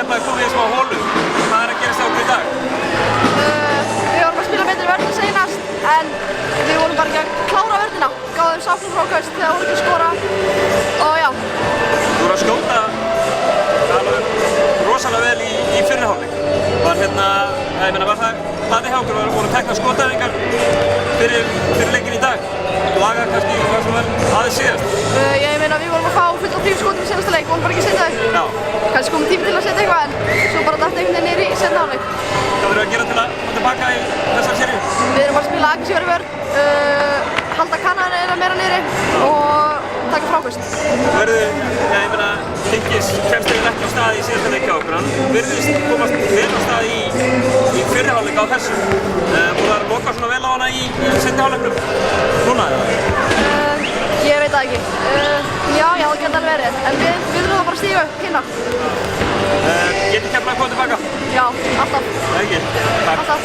Keflavík komið í smá hólu. Hvað er að gerast hjá okkur í dag? Við vorum að spila betur í vörðinu seinast, en við vorum bara ekki að klára vörðina. Gáðum sáfnarfrákast þegar vorum ekki að skora og já. Þú voru að skjóta alveg rosalega vel í fyrri hálfleik. Var það planið hjá okkur, voru tekna skotæfingar fyrir leikinn í dag? Laga kannski hvað sem var aðeins síðast? Ég meina við vorum að fá fullt af 3 skotum í senasta leik, vorum bara ekki að setja þau. Já. Kannski komum tími til að setja eitthvað en svo bara datt einhvern veginn niður í seinni hálfleik. Hvað þurfum við að gera til að koma tilbaka í þessar seríu? Við erum að spila aggressívari vörn, halda kannaðina meira niðri og taka frákast. Þingis kemst eiginlega ekki á stað í síðasta leik hjá okkur. Hann virðist komast vel á stað í fyrri hálfleik á þessu. Og það er að loka svona vel á hana í seinni hálfleiknum núna eða? Ég veit það ekki. Já, það geta alveg verið. En við þurfum það bara að stíga upp hérna. Getur Keflavík komið tilbaka? Já, alltaf. Ekki? Takk. Alltaf.